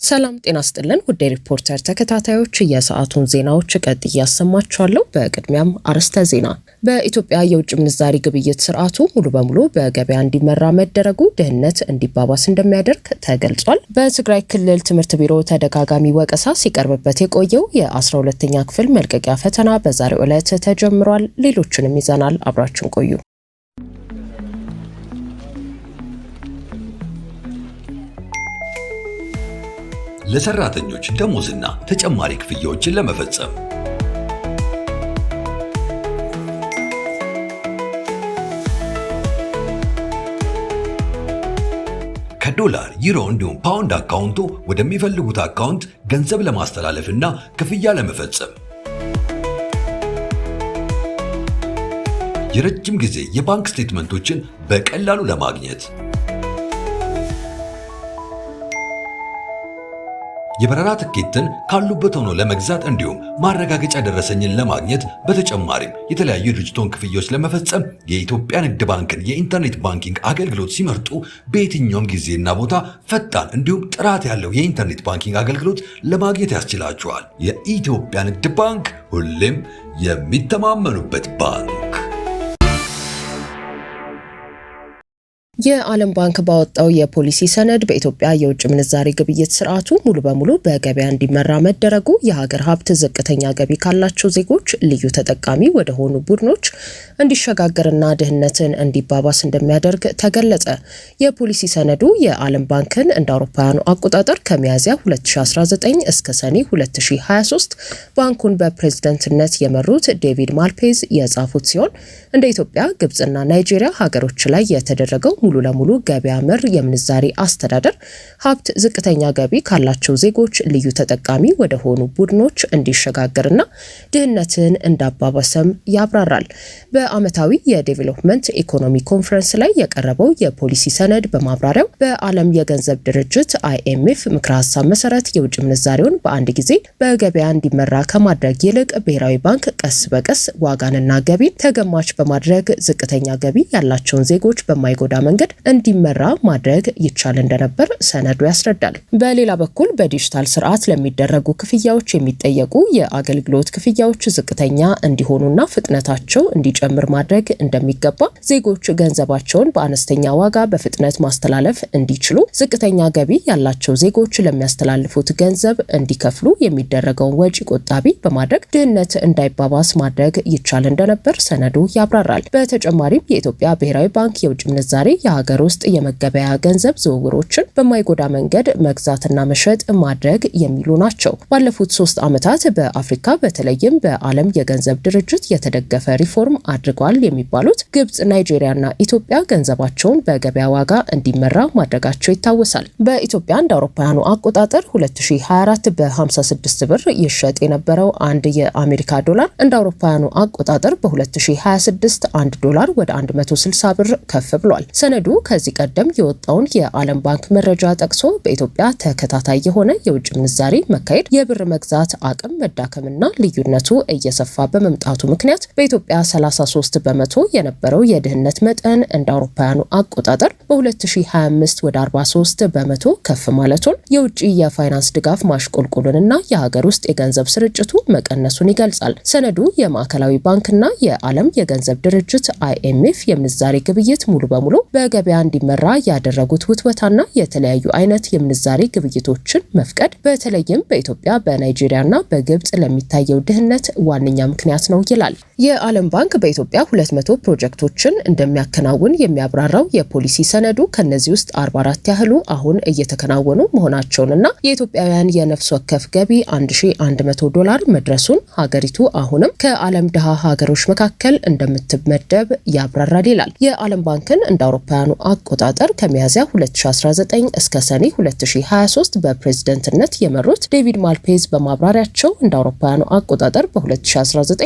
ሰላም ጤና ይስጥልን ውድ ሪፖርተር ተከታታዮች የሰዓቱን ዜናዎች ቀጥዬ ያሰማችኋለሁ። በቅድሚያም አርዕስተ ዜና። በኢትዮጵያ የውጭ ምንዛሪ ግብይት ስርዓቱ ሙሉ በሙሉ በገበያ እንዲመራ መደረጉ ድህነት እንዲባባስ እንደሚያደርግ ተገልጿል። በትግራይ ክልል ትምህርት ቢሮ ተደጋጋሚ ወቀሳ ሲቀርብበት የቆየው የ12ኛ ክፍል መልቀቂያ ፈተና በዛሬው ዕለት ተጀምሯል። ሌሎችንም ይዘናል። አብራችሁን ቆዩ። ለሰራተኞች ደሞዝና ተጨማሪ ክፍያዎችን ለመፈጸም ከዶላር፣ ዩሮ እንዲሁም ፓውንድ አካውንቶ ወደሚፈልጉት አካውንት ገንዘብ ለማስተላለፍና ክፍያ ለመፈጸም የረጅም ጊዜ የባንክ ስቴትመንቶችን በቀላሉ ለማግኘት የበረራ ትኬትን ካሉበት ሆኖ ለመግዛት እንዲሁም ማረጋገጫ ደረሰኝን ለማግኘት በተጨማሪም የተለያዩ ድርጅቶች ክፍያዎች ለመፈጸም የኢትዮጵያ ንግድ ባንክን የኢንተርኔት ባንኪንግ አገልግሎት ሲመርጡ በየትኛውም ጊዜና ቦታ ፈጣን እንዲሁም ጥራት ያለው የኢንተርኔት ባንኪንግ አገልግሎት ለማግኘት ያስችላቸዋል። የኢትዮጵያ ንግድ ባንክ ሁሌም የሚተማመኑበት ባንክ። የዓለም ባንክ ባወጣው የፖሊሲ ሰነድ በኢትዮጵያ የውጭ ምንዛሪ ግብይት ስርዓቱ ሙሉ በሙሉ በገበያ እንዲመራ መደረጉ የሀገር ሀብት ዝቅተኛ ገቢ ካላቸው ዜጎች ልዩ ተጠቃሚ ወደ ሆኑ ቡድኖች እንዲሸጋገርና ድህነትን እንዲባባስ እንደሚያደርግ ተገለጸ። የፖሊሲ ሰነዱ የዓለም ባንክን እንደ አውሮፓውያኑ አቆጣጠር ከሚያዝያ 2019 እስከ ሰኔ 2023 ባንኩን በፕሬዝዳንትነት የመሩት ዴቪድ ማልፔዝ የጻፉት ሲሆን እንደ ኢትዮጵያ፣ ግብጽና ናይጄሪያ ሀገሮች ላይ የተደረገው ሙሉ ለሙሉ ገበያ መር የምንዛሪ አስተዳደር ሀብት ዝቅተኛ ገቢ ካላቸው ዜጎች ልዩ ተጠቃሚ ወደ ሆኑ ቡድኖች እንዲሸጋገርና ድህነትን እንዳባባሰም ያብራራል። በዓመታዊ የዴቨሎፕመንት ኢኮኖሚ ኮንፈረንስ ላይ የቀረበው የፖሊሲ ሰነድ በማብራሪያው በዓለም የገንዘብ ድርጅት IMF ምክረ ሀሳብ መሰረት የውጭ ምንዛሪውን በአንድ ጊዜ በገበያ እንዲመራ ከማድረግ ይልቅ ብሔራዊ ባንክ ቀስ በቀስ ዋጋንና ገቢን ተገማች በማድረግ ዝቅተኛ ገቢ ያላቸውን ዜጎች በማይጎዳ መንገድ እንዲመራ ማድረግ ይቻል እንደነበር ሰነዱ ያስረዳል። በሌላ በኩል በዲጂታል ስርዓት ለሚደረጉ ክፍያዎች የሚጠየቁ የአገልግሎት ክፍያዎች ዝቅተኛ እንዲሆኑና ፍጥነታቸው እንዲጨምር ማድረግ እንደሚገባ፣ ዜጎች ገንዘባቸውን በአነስተኛ ዋጋ በፍጥነት ማስተላለፍ እንዲችሉ፣ ዝቅተኛ ገቢ ያላቸው ዜጎች ለሚያስተላልፉት ገንዘብ እንዲከፍሉ የሚደረገውን ወጪ ቆጣቢ በማድረግ ድህነት እንዳይባባስ ማድረግ ይቻል እንደነበር ሰነዱ ያብራራል። በተጨማሪም የኢትዮጵያ ብሔራዊ ባንክ የውጭ ምንዛሬ የሀገር ውስጥ የመገበያ ገንዘብ ዝውውሮችን በማይጎዳ መንገድ መግዛትና መሸጥ ማድረግ የሚሉ ናቸው። ባለፉት 3 ዓመታት በአፍሪካ በተለይም በዓለም የገንዘብ ድርጅት የተደገፈ ሪፎርም አድርጓል የሚባሉት ግብጽ፣ ናይጄሪያና ኢትዮጵያ ገንዘባቸውን በገበያ ዋጋ እንዲመራ ማድረጋቸው ይታወሳል። በኢትዮጵያ እንደ አውሮፓውያኑ አቆጣጠር 2024 በ56 ብር ይሸጥ የነበረው አንድ የአሜሪካ ዶላር እንደ አውሮፓውያኑ አቆጣጠር በ2026 1 ዶላር ወደ 160 ብር ከፍ ብሏል። ሰነዱ ከዚህ ቀደም የወጣውን የዓለም ባንክ መረጃ ጠቅሶ በኢትዮጵያ ተከታታይ የሆነ የውጭ ምንዛሪ መካሄድ የብር መግዛት አቅም መዳከምና ልዩነቱ እየሰፋ በመምጣቱ ምክንያት በኢትዮጵያ 33 በመቶ የነበረው የድህነት መጠን እንደ አውሮፓውያኑ አቆጣጠር በ2025 ወደ 43 በመቶ ከፍ ማለቱን፣ የውጭ የፋይናንስ ድጋፍ ማሽቆልቆሉንና የሀገር ውስጥ የገንዘብ ስርጭቱ መቀነሱን ይገልጻል። ሰነዱ የማዕከላዊ ባንክና የዓለም የገንዘብ ድርጅት IMF የምንዛሪ ግብይት ሙሉ በሙሉ በገበያ እንዲመራ ያደረጉት ውትወታና የተለያዩ አይነት የምንዛሬ ግብይቶችን መፍቀድ በተለይም በኢትዮጵያ፣ በናይጄሪያና በግብጽ ለሚታየው ድህነት ዋነኛ ምክንያት ነው ይላል። የዓለም ባንክ በኢትዮጵያ 200 ፕሮጀክቶችን እንደሚያከናውን የሚያብራራው የፖሊሲ ሰነዱ ከነዚህ ውስጥ 44 ያህሉ አሁን እየተከናወኑ መሆናቸውንና የኢትዮጵያውያን የነፍስ ወከፍ ገቢ $1100 መድረሱን፣ ሀገሪቱ አሁንም ከዓለም ድሃ ሀገሮች መካከል እንደምትመደብ ያብራራል ይላል። የዓለም ባንክን እንደ አውሮፓውያኑ አቆጣጠር ከሚያዝያ 2019 እስከ ሰኔ 2023 በፕሬዝዳንትነት የመሩት ዴቪድ ማልፔዝ በማብራሪያቸው እንደ አውሮፓውያኑ አቆጣጠር በ2019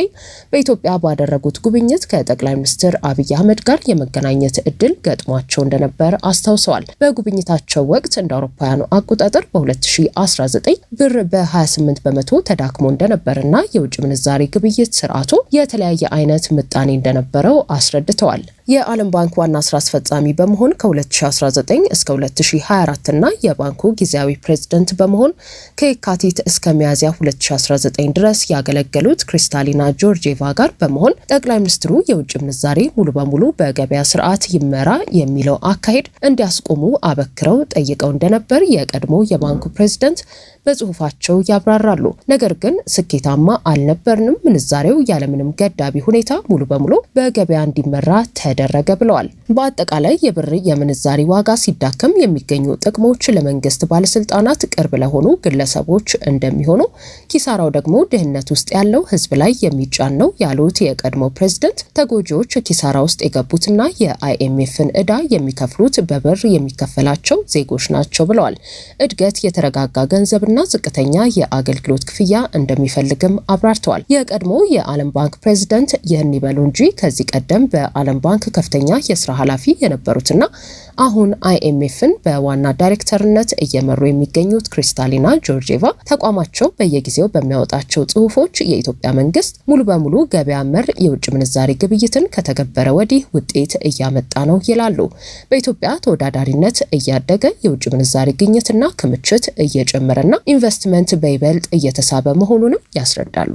በኢትዮጵያ ባደረጉት ጉብኝት ከጠቅላይ ሚኒስትር አብይ አህመድ ጋር የመገናኘት እድል ገጥሟቸው እንደነበር አስታውሰዋል። በጉብኝታቸው ወቅት እንደ አውሮፓውያኑ አቆጣጠር በ2019 ብር በ28 በመቶ ተዳክሞ እንደነበርና የውጭ ምንዛሪ ግብይት ስርዓቱ የተለያየ አይነት ምጣኔ እንደነበረው አስረድተዋል። የዓለም ባንክ ዋና ስራ አስፈጻሚ በመሆን ከ2019 እስከ 2024 እና የባንኩ ጊዜያዊ ፕሬዝዳንት በመሆን ከየካቲት እስከ ሚያዝያ 2019 ድረስ ያገለገሉት ክሪስታሊና ጆርጂየቫ ጋር በመሆን ጠቅላይ ሚኒስትሩ የውጭ ምንዛሬ ሙሉ በሙሉ በገበያ ስርዓት ይመራ የሚለው አካሄድ እንዲያስቆሙ አበክረው ጠይቀው እንደነበር የቀድሞ የባንኩ ፕሬዝዳንት በጽሁፋቸው ያብራራሉ። ነገር ግን ስኬታማ አልነበርንም፣ ምንዛሬው ያለምንም ገዳቢ ሁኔታ ሙሉ በሙሉ በገበያ እንዲመራ ተደረገ ብለዋል። በአጠቃላይ የብር የምንዛሬ ዋጋ ሲዳከም የሚገኙ ጥቅሞች ለመንግስት ባለስልጣናት ቅርብ ለሆኑ ግለሰቦች እንደሚሆኑ፣ ኪሳራው ደግሞ ድህነት ውስጥ ያለው ህዝብ ላይ የሚጫን ነው ያሉት የቀድሞ ፕሬዝዳንት ተጎጂዎች ኪሳራ ውስጥ የገቡትና የአይኤምኤፍን ዕዳ የሚከፍሉት በብር የሚከፈላቸው ዜጎች ናቸው ብለዋል። እድገት የተረጋጋ ገንዘብ እና ዝቅተኛ የአገልግሎት ክፍያ እንደሚፈልግም አብራርተዋል። የቀድሞ የዓለም ባንክ ፕሬዝዳንት ይህን ይበሉ እንጂ ከዚህ ቀደም በዓለም ባንክ ከፍተኛ የስራ ኃላፊ የነበሩትና አሁን አይኤምኤፍን በዋና ዳይሬክተርነት እየመሩ የሚገኙት ክሪስታሊና ጆርጂየቫ ተቋማቸው በየጊዜው በሚያወጣቸው ጽሁፎች የኢትዮጵያ መንግስት ሙሉ በሙሉ ገበያ መር የውጭ ምንዛሬ ግብይትን ከተገበረ ወዲህ ውጤት እያመጣ ነው ይላሉ። በኢትዮጵያ ተወዳዳሪነት እያደገ የውጭ ምንዛሬ ግኝትና ክምችት እየጨመረና ኢንቨስትመንት በይበልጥ እየተሳበ መሆኑንም ያስረዳሉ።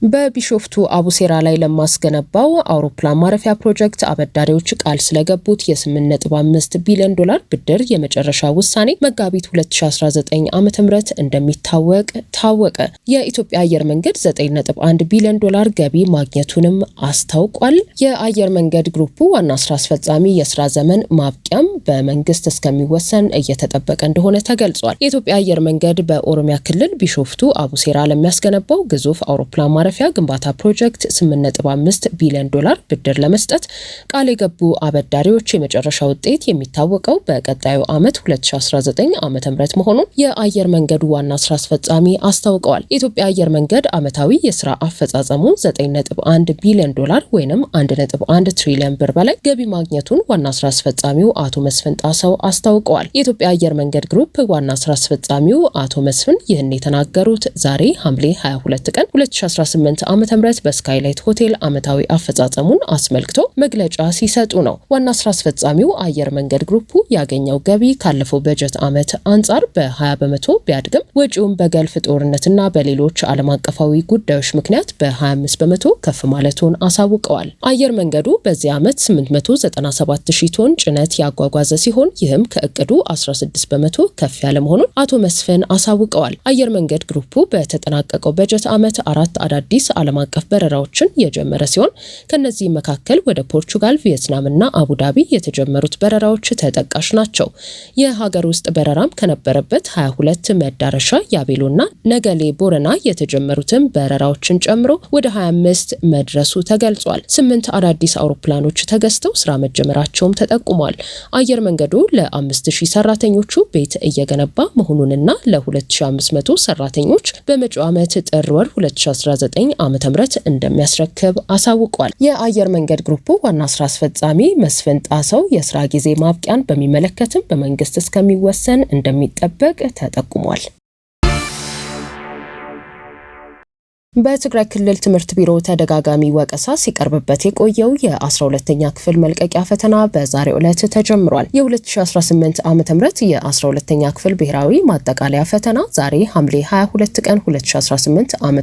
በቢሾፍቱ አቡሴራ ላይ ለማስገነባው አውሮፕላን ማረፊያ ፕሮጀክት አበዳሪዎች ቃል ስለገቡት የ8.5 ቢሊዮን ዶላር ብድር የመጨረሻ ውሳኔ መጋቢት 2019 ዓ.ም እንደሚታወቅ ታወቀ። የኢትዮጵያ አየር መንገድ 9.1 ቢሊዮን ዶላር ገቢ ማግኘቱንም አስታውቋል። የአየር መንገድ ግሩፑ ዋና ስራ አስፈጻሚ የስራ ዘመን ማብቂያም በመንግስት እስከሚወሰን እየተጠበቀ እንደሆነ ተገልጿል። የኢትዮጵያ አየር መንገድ በኦሮሚያ ክልል ቢሾፍቱ አቡሴራ ለሚያስገነባው ግዙፍ አውሮፕላን ማረፊያ ግንባታ ፕሮጀክት 8.5 ቢሊዮን ዶላር ብድር ለመስጠት ቃል የገቡ አበዳሪዎች የመጨረሻ ውጤት የሚታወቀው በቀጣዩ ዓመት 2019 ዓ.ም መሆኑን የአየር መንገዱ ዋና ስራ አስፈጻሚ አስታውቀዋል። የኢትዮጵያ አየር መንገድ ዓመታዊ የስራ አፈጻጸሙ 9.1 ቢሊዮን ዶላር ወይንም 1.1 ትሪሊዮን ብር በላይ ገቢ ማግኘቱን ዋና ስራ አስፈጻሚው አቶ መስፍን ጣሰው አስታውቀዋል። የኢትዮጵያ አየር መንገድ ግሩፕ ዋና ስራ አስፈጻሚው አቶ መስፍን ይህን የተናገሩት ዛሬ ሐምሌ 22 ቀን 2018 ዓ.ም በስካይላይት ሆቴል ዓመታዊ አፈጻጸሙን አስመልክቶ መግለጫ ሲሰጡ ነው። ዋና ስራ አስፈጻሚው አየር መንገድ ግሩፑ ያገኘው ገቢ ካለፈው በጀት ዓመት አንጻር በ20 በመቶ ቢያድግም ወጪውን በገልፍ ጦርነትና በሌሎች ዓለም አቀፋዊ ጉዳዮች ምክንያት በ25 በመቶ ከፍ ማለቱን አሳውቀዋል። አየር መንገዱ በዚህ ዓመት 897,000 ቶን ጭነት ያጓጓዘ ሲሆን ይህም ከእቅዱ 16 በመቶ ከፍ ያለ መሆኑን አቶ መስፍን አሳውቀዋል። አየር መንገድ ግሩፑ በተጠናቀቀው በጀት ዓመት 4 አዳዲስ ዓለም አቀፍ በረራዎችን የጀመረ ሲሆን ከነዚህ መካከል ወደ ፖርቹጋል፣ ቪየትናም እና አቡዳቢ የተጀመሩት በረራዎች ተጠቃሽ ናቸው። የሀገር ውስጥ በረራም ከነበረበት 22 መዳረሻ ያቤሎና ነገሌ ቦረና የተጀመሩትን በረራዎችን ጨምሮ ወደ 25 መድረሱ ተገልጿል። 8 አዳዲስ አውሮፕላኖች ተገዝተው ስራ መጀመራቸውም ተጠቁሟል። አየር መንገዱ ለ5000 ሰራተኞቹ ቤት እየገነባ መሆኑንና ለ2500 ሰራተኞች በመጪው ዓመት ጥር ወር 2019 ዓ.ም እንደሚያስረክብ አሳውቋል። የአየር መንገድ ግሩፑ ዋና ስራ አስፈጻሚ መስፍን ጣሰው የስራ ጊዜ ማብቂያን በሚመለከትም በመንግስት እስከሚወሰን እንደሚጠበቅ ተጠቁሟል። በትግራይ ክልል ትምህርት ቢሮ ተደጋጋሚ ወቀሳ ሲቀርብበት የቆየው የ12ኛ ክፍል መልቀቂያ ፈተና በዛሬው ዕለት ተጀምሯል። የ2018 ዓ.ም የ12ኛ ክፍል ብሔራዊ ማጠቃለያ ፈተና ዛሬ ሐምሌ 22 ቀን 2018 ዓ.ም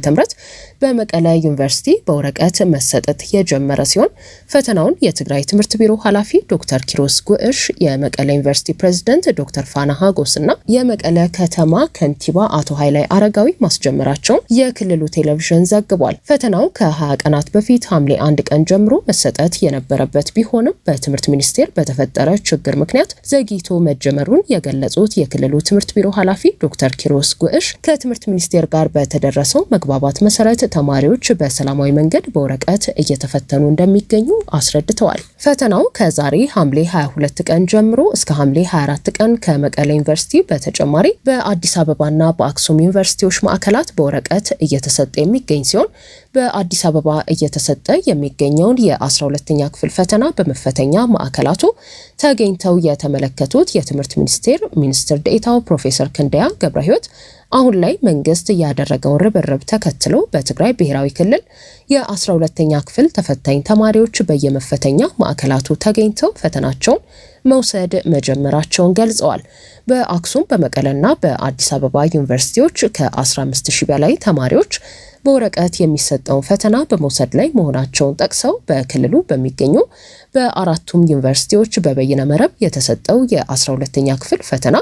በመቀለ ዩኒቨርሲቲ በወረቀት መሰጠት የጀመረ ሲሆን ፈተናውን የትግራይ ትምህርት ቢሮ ኃላፊ ዶክተር ኪሮስ ጉዕሽ፣ የመቀለ ዩኒቨርሲቲ ፕሬዝዳንት ዶክተር ፋና ሀጎስና የመቀለ ከተማ ከንቲባ አቶ ኃይላይ አረጋዊ ማስጀመራቸውን የክልሉ ቴሌቪዥን ዘግቧል። ፈተናው ከ20 ቀናት በፊት ሐምሌ 1 ቀን ጀምሮ መሰጠት የነበረበት ቢሆንም በትምህርት ሚኒስቴር በተፈጠረ ችግር ምክንያት ዘግይቶ መጀመሩን የገለጹት የክልሉ ትምህርት ቢሮ ኃላፊ ዶክተር ኪሮስ ጉዕሽ ከትምህርት ሚኒስቴር ጋር በተደረሰው መግባባት መሰረት ተማሪዎች በሰላማዊ መንገድ በወረቀት እየተፈተኑ እንደሚገኙ አስረድተዋል። ፈተናው ከዛሬ ሐምሌ 22 ቀን ጀምሮ እስከ ሐምሌ 24 ቀን ከመቀለ ዩኒቨርሲቲ በተጨማሪ በአዲስ አበባና በአክሱም ዩኒቨርሲቲዎች ማዕከላት በወረቀት እየተሰጠ የሚገኝ ሲሆን በአዲስ አበባ እየተሰጠ የሚገኘውን የ12ኛ ክፍል ፈተና በመፈተኛ ማዕከላቱ ተገኝተው የተመለከቱት የትምህርት ሚኒስቴር ሚኒስትር ዴኤታው ፕሮፌሰር ክንደያ ገብረሕይወት አሁን ላይ መንግስት ያደረገውን ርብርብ ተከትሎ በትግራይ ብሔራዊ ክልል የ12ኛ ክፍል ተፈታኝ ተማሪዎች በየመፈተኛ ማዕከላቱ ተገኝተው ፈተናቸውን መውሰድ መጀመራቸውን ገልጸዋል። በአክሱም በመቀለና በአዲስ አበባ ዩኒቨርሲቲዎች ከ15000 በላይ ተማሪዎች በወረቀት የሚሰጠውን ፈተና በመውሰድ ላይ መሆናቸውን ጠቅሰው በክልሉ በሚገኙ በአራቱም ዩኒቨርሲቲዎች በበይነ መረብ የተሰጠው የ12ኛ ክፍል ፈተና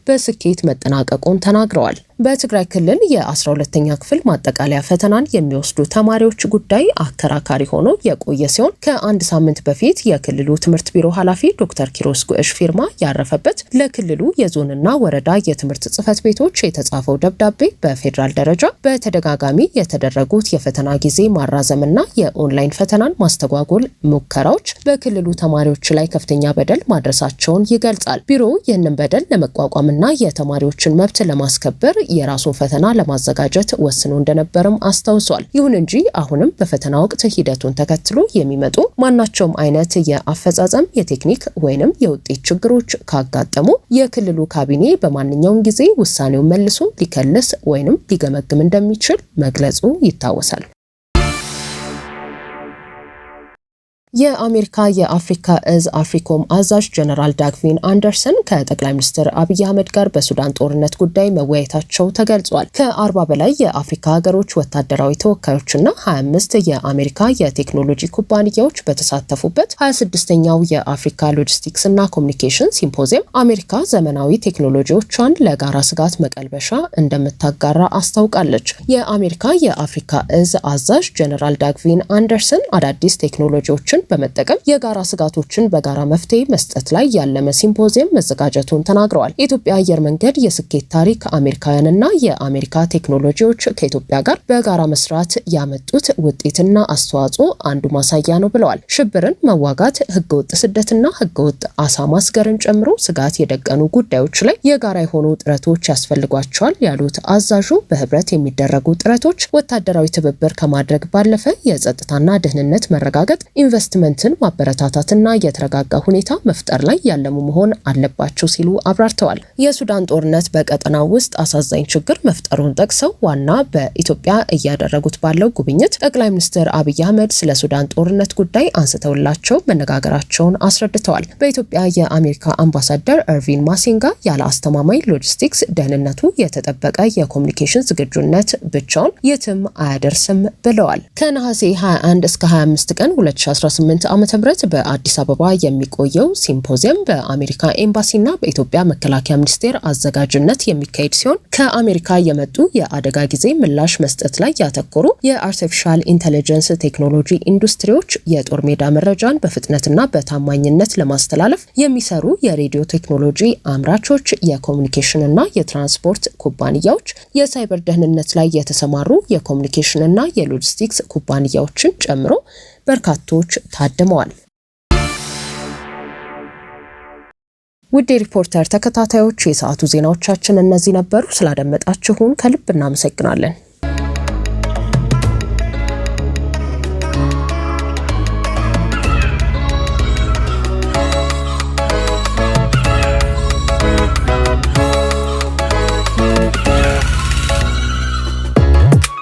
በስኬት መጠናቀቁን ተናግረዋል። በትግራይ ክልል የ12ኛ ክፍል ማጠቃለያ ፈተናን የሚወስዱ ተማሪዎች ጉዳይ አከራካሪ ሆኖ የቆየ ሲሆን ከአንድ ሳምንት በፊት የክልሉ ትምህርት ቢሮ ኃላፊ ዶክተር ኪሮስ ጉዕሽ ፊርማ ያረፈበት ለክልሉ የዞንና ወረዳ የትምህርት ጽሕፈት ቤቶች የተጻፈው ደብዳቤ በፌዴራል ደረጃ በተደጋጋሚ የተደረጉት የፈተና ጊዜ ማራዘምና የኦንላይን ፈተናን ማስተጓጎል ሙከራዎች በክልሉ ተማሪዎች ላይ ከፍተኛ በደል ማድረሳቸውን ይገልጻል። ቢሮው ይህንን በደል ለመቋቋምና የተማሪዎችን መብት ለማስከበር የራሱን ፈተና ለማዘጋጀት ወስኖ እንደነበርም አስታውሷል። ይሁን እንጂ አሁንም በፈተና ወቅት ሂደቱን ተከትሎ የሚመጡ ማናቸውም አይነት የአፈጻጸም የቴክኒክ ወይንም የውጤት ችግሮች ካጋጠሙ የክልሉ ካቢኔ በማንኛውም ጊዜ ውሳኔውን መልሶ ሊከልስ ወይንም ሊገመግም እንደሚችል መግለጹ ይታወሳል። የአሜሪካ የአፍሪካ እዝ አፍሪኮም አዛዥ ጀነራል ዳግቪን አንደርሰን ከጠቅላይ ሚኒስትር አብይ አህመድ ጋር በሱዳን ጦርነት ጉዳይ መወያየታቸው ተገልጿል። ከ40 በላይ የአፍሪካ ሀገሮች ወታደራዊ ተወካዮችና 25 የአሜሪካ የቴክኖሎጂ ኩባንያዎች በተሳተፉበት 26ኛው የአፍሪካ ሎጂስቲክስ እና ኮሚኒኬሽን ሲምፖዚየም አሜሪካ ዘመናዊ ቴክኖሎጂዎቿን ለጋራ ስጋት መቀልበሻ እንደምታጋራ አስታውቃለች። የአሜሪካ የአፍሪካ እዝ አዛዥ ጀነራል ዳግቪን አንደርሰን አዳዲስ ቴክኖሎጂዎችን በመጠቀም የጋራ ስጋቶችን በጋራ መፍትሄ መስጠት ላይ ያለመ ሲምፖዚየም መዘጋጀቱን ተናግረዋል። የኢትዮጵያ አየር መንገድ የስኬት ታሪክ አሜሪካውያንና የአሜሪካ ቴክኖሎጂዎች ከኢትዮጵያ ጋር በጋራ መስራት ያመጡት ውጤትና አስተዋጽኦ አንዱ ማሳያ ነው ብለዋል። ሽብርን መዋጋት፣ ህገወጥ ስደትና ህገወጥ አሳ ማስገርን ጨምሮ ስጋት የደቀኑ ጉዳዮች ላይ የጋራ የሆኑ ጥረቶች ያስፈልጓቸዋል ያሉት አዛዡ በህብረት የሚደረጉ ጥረቶች ወታደራዊ ትብብር ከማድረግ ባለፈ የጸጥታና ደህንነት መረጋገጥ ኢንቨስትመንትን ማበረታታትና የተረጋጋ ሁኔታ መፍጠር ላይ ያለሙ መሆን አለባቸው ሲሉ አብራርተዋል። የሱዳን ጦርነት በቀጠናው ውስጥ አሳዛኝ ችግር መፍጠሩን ጠቅሰው ዋና በኢትዮጵያ እያደረጉት ባለው ጉብኝት ጠቅላይ ሚኒስትር አብይ አህመድ ስለ ሱዳን ጦርነት ጉዳይ አንስተውላቸው መነጋገራቸውን አስረድተዋል። በኢትዮጵያ የአሜሪካ አምባሳደር ኤርቪን ማሲንጋ ያለ አስተማማኝ ሎጂስቲክስ ደህንነቱ የተጠበቀ የኮሚኒኬሽን ዝግጁነት ብቻውን የትም አያደርስም ብለዋል። ከነሐሴ 21 እስከ 25 ቀን 2018 ዓ.ም በአዲስ አበባ የሚቆየው ሲምፖዚየም በአሜሪካ ኤምባሲና በኢትዮጵያ መከላከያ ሚኒስቴር አዘጋጅነት የሚካሄድ ሲሆን ከአሜሪካ የመጡ የአደጋ ጊዜ ምላሽ መስጠት ላይ ያተኮሩ የአርቲፊሻል ኢንተለጀንስ ቴክኖሎጂ ኢንዱስትሪዎች፣ የጦር ሜዳ መረጃን በፍጥነትና በታማኝነት ለማስተላለፍ የሚሰሩ የሬዲዮ ቴክኖሎጂ አምራቾች፣ የኮሚኒኬሽንና የትራንስፖርት ኩባንያዎች፣ የሳይበር ደህንነት ላይ የተሰማሩ የኮሚኒኬሽንና የሎጂስቲክስ ኩባንያዎችን ጨምሮ በርካቶች ታድመዋል። ውድ ሪፖርተር ተከታታዮች የሰዓቱ ዜናዎቻችን እነዚህ ነበሩ። ስላደመጣችሁን ከልብ እናመሰግናለን።